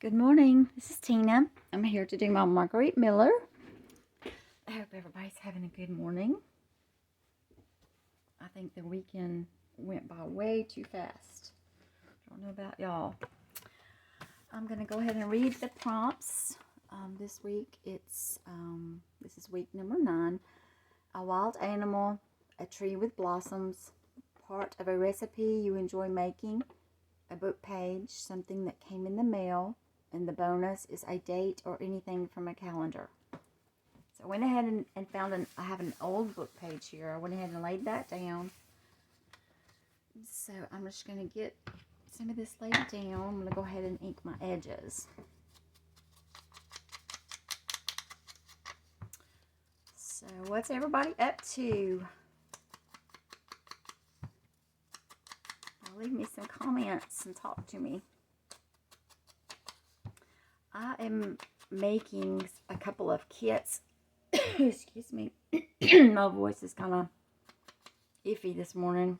Good morning. This is Tina. I'm here to do my Marguerite Miller. I hope everybody's having a good morning. I think the weekend went by way too fast. I don't know about y'all. I'm going to go ahead and read the prompts. This week this is week number 9. A wild animal, a tree with blossoms, part of a recipe you enjoy making, a book page, something that came in the mail, and the bonus is a date or anything from a calendar. So I went ahead and found I have an old book page here. I went ahead and laid that down. So I'm just going to get some of this laid down. I'm going to go ahead and ink my edges. So what's everybody up to? Leave me some comments and talk to me. I am making a couple of kits. Excuse me. My voice is kind of iffy this morning.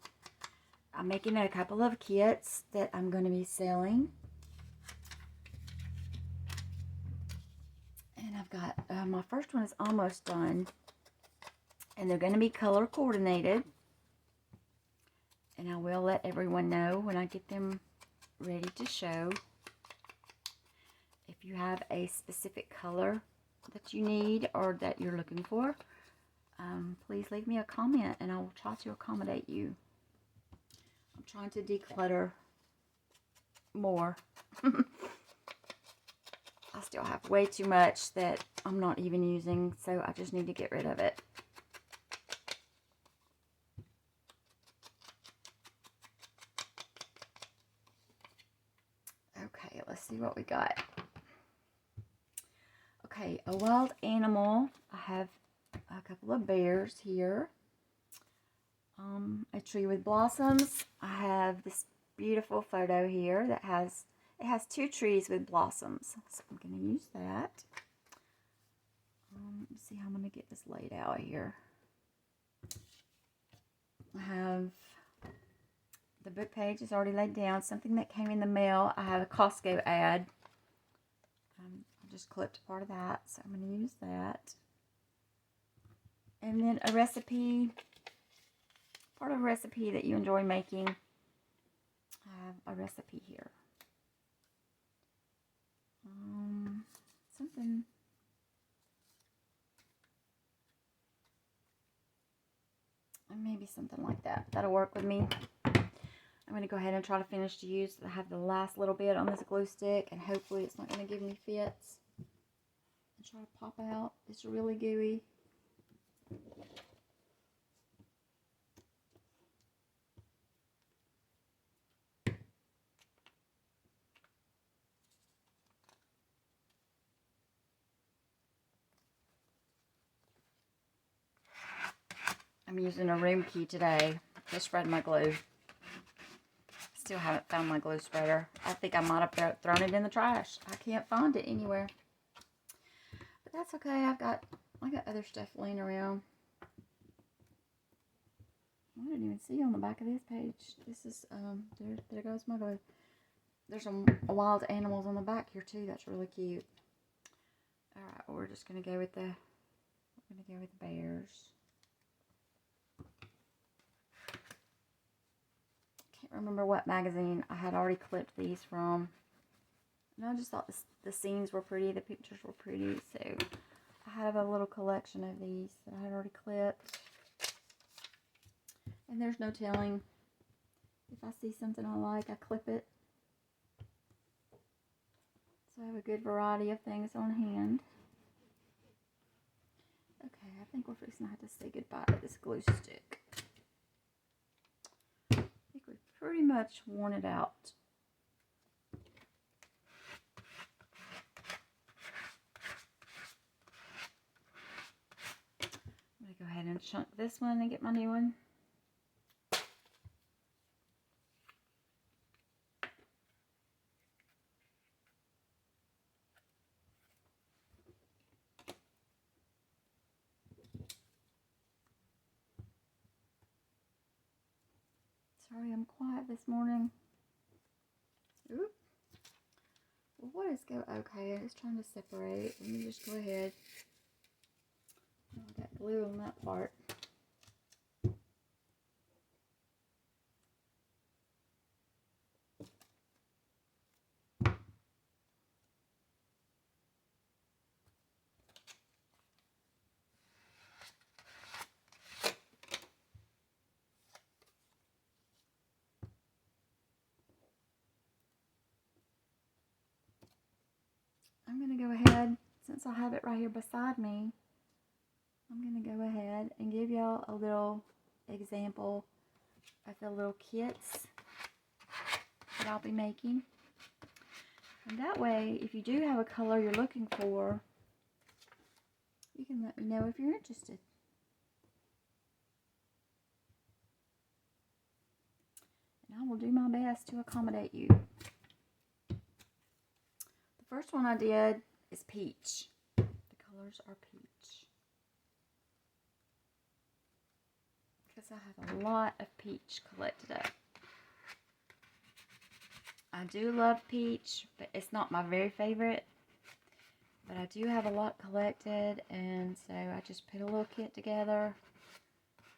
I'm making a couple of kits that I'm going to be selling. And I've got, my first one is almost done. And they're going to be color coordinated. And I will let everyone know when I get them ready to show. If you have a specific color that you need or that you're looking for, please leave me a comment and I will try to accommodate you. I'm trying to declutter more. I still have way too much that I'm not even using, so I just need to get rid of it. Okay, let's see what we got. Okay, a wild animal. I have a couple of bears here. A tree with blossoms. I have this beautiful photo here that has 2 trees with blossoms. So I'm going to use that. Let's see how I'm going to get this laid out here. I have the book page is already laid down. Something that came in the mail. I have a Costco ad. I just clipped part of that, so I'm going to use that. And then a recipe, part of a recipe that you enjoy making. I have a recipe here. Something. Maybe something like that. That'll work with me. I'm going to go ahead and try to finish to use. I have the last little bit on this glue stick, and hopefully it's not going to give me fits. And try to pop out. It's really gooey. I'm using a room key today to spread my glue. Still haven't found my glue spreader. I think I might have thrown it in the trash. I can't find it anywhere. But that's okay. I got other stuff laying around. I didn't even see on the back of this page. This is there goes my glue. There's some wild animals on the back here too. That's really cute. All right, well, we're just gonna go with the bears. Can't remember what magazine I had already clipped these from. And I just thought the scenes were pretty, the pictures were pretty, so I have a little collection of these that I had already clipped. And there's no telling, if I see something I like, I clip it. So I have a good variety of things on hand. Okay, I think we're fixing to have to say goodbye to this glue stick. I think we've pretty much worn it out. I'm going to go ahead and chunk this one and get my new one. Sorry, I'm quiet this morning. Oop. Well, what is okay, it's trying to separate. Let me just go ahead. Oh, I got glue on that part. I'm going to go ahead, since I have it right here beside me, I'm going to go ahead and give y'all a little example of the little kits that I'll be making. And that way, if you do have a color you're looking for, you can let me know if you're interested. And I will do my best to accommodate you. The first one I did is peach. The colors are peach. Because I have a lot of peach collected up. I do love peach, but it's not my very favorite. But I do have a lot collected, and so I just put a little kit together.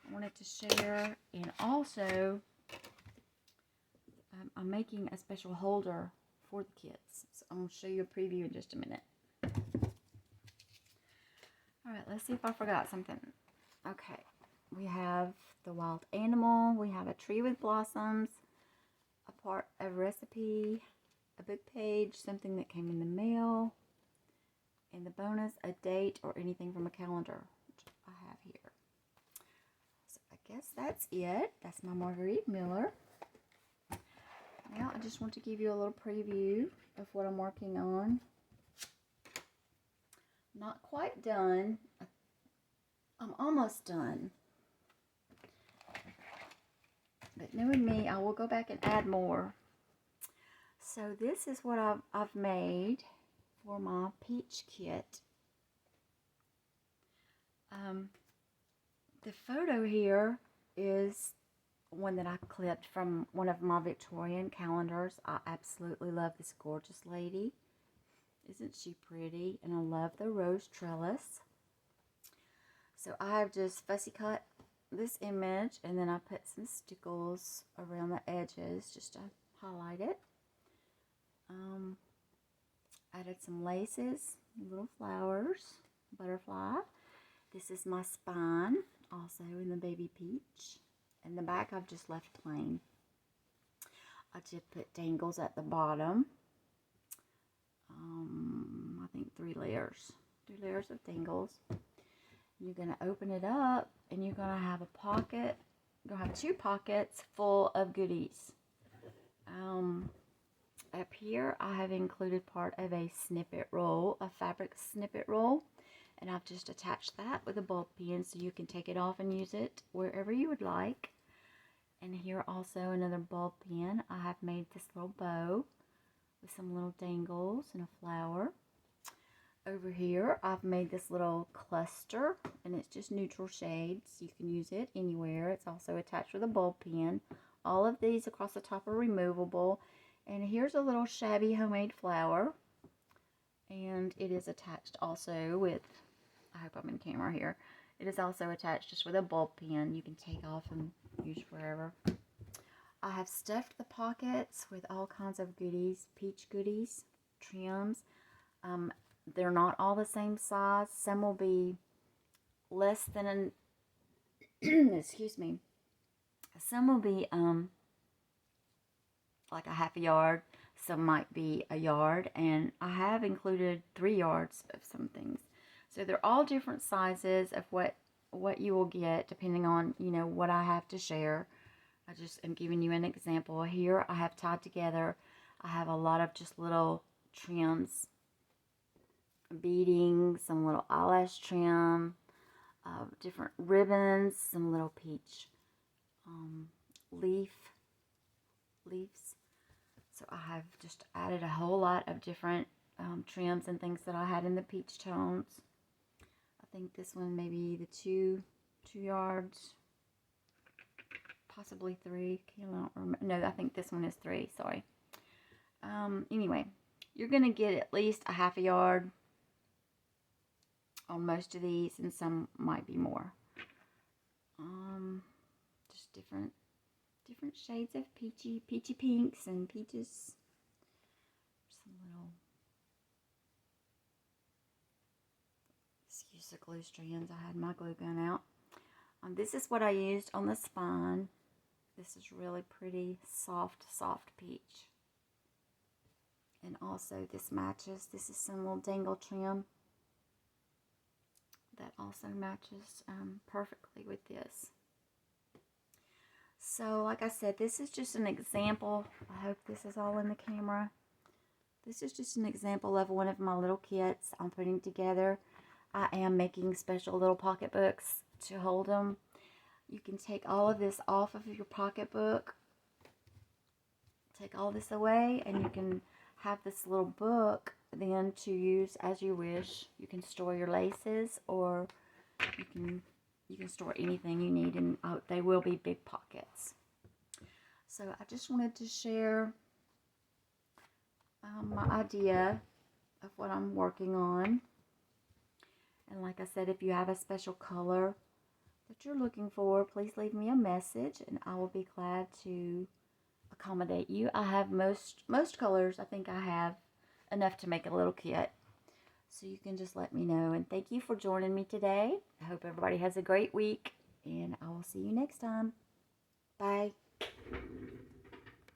I wanted to share, and also I'm making a special holder for the kits. So I'm going to show you a preview in just a minute. Alright, let's see if I forgot something. Okay, we have the wild animal, we have a tree with blossoms, a recipe, a book page, something that came in the mail, and the bonus, a date or anything from a calendar, which I have here. So I guess that's it. That's my Marguerite Miller. Now I just want to give you a little preview of what I'm working on. Not quite done. I'm almost done. But knowing me, I will go back and add more. So this is what I've made for my peach kit. The photo here is one that I clipped from one of my Victorian calendars. I absolutely love this gorgeous lady. Isn't she pretty? And I love the rose trellis. So I have just fussy cut this image, and then I put some stickles around the edges just to highlight it. Added some laces, little flowers, butterfly. This is my spine, also in the baby peach. And the back I've just left plain. I just put dangles at the bottom. I think 3 layers. 3 layers of dangles. You're going to open it up, and you're going to have a pocket. You're going to have 2 pockets full of goodies. Up here, I have included part of a snippet roll, a fabric snippet roll. And I've just attached that with a bulb pen so you can take it off and use it wherever you would like. And here also another bulb pen. I have made this little bow with some little dangles and a flower. Over here, I've made this little cluster, and it's just neutral shades. You can use it anywhere. It's also attached with a bulb pen. All of these across the top are removable. And here's a little shabby homemade flower. And it is attached also with, I hope I'm in camera here. It is also attached just with a bulb pen you can take off and use wherever. I have stuffed the pockets with all kinds of goodies, peach goodies, trims. They're not all the same size. Some will be less than an, excuse me. Some will be like a half a yard. Some might be a yard. And I have included 3 yards of some things. So they're all different sizes of what you will get depending on, you know, what I have to share. I just am giving you an example. Here I have tied together. I have a lot of just little trims, beading, some little eyelash trim, different ribbons, some little peach leaves. So I have just added a whole lot of different trims and things that I had in the peach tones. I think this one maybe the 2 yards, possibly 3. I don't remember. No, I think this one is 3. Sorry. Anyway, You're going to get at least a half a yard on most of these, and some might be more. Just different shades of peachy pinks and peaches. Some little, excuse the glue strands, I had my glue gun out. This is what I used on the spine. This is really pretty, soft peach. And also this matches. This is some little dangle trim that also matches perfectly with this. So like I said, this is just an example. I hope this is all in the camera. This is just an example of one of my little kits I'm putting together. I am making special little pocketbooks to hold them. You can take all of this off of your pocketbook. Take all this away, and you can have this little book then to use as you wish. You can store your laces, or you can store anything you need, and they will be big pockets. So I just wanted to share my idea of what I'm working on. And like I said, if you have a special color that you're looking for, please leave me a message, and I will be glad to accommodate you. I have most colors. I think I have enough to make a little kit. So you can just let me know. And thank you for joining me today. I hope everybody has a great week, and I will see you next time. Bye.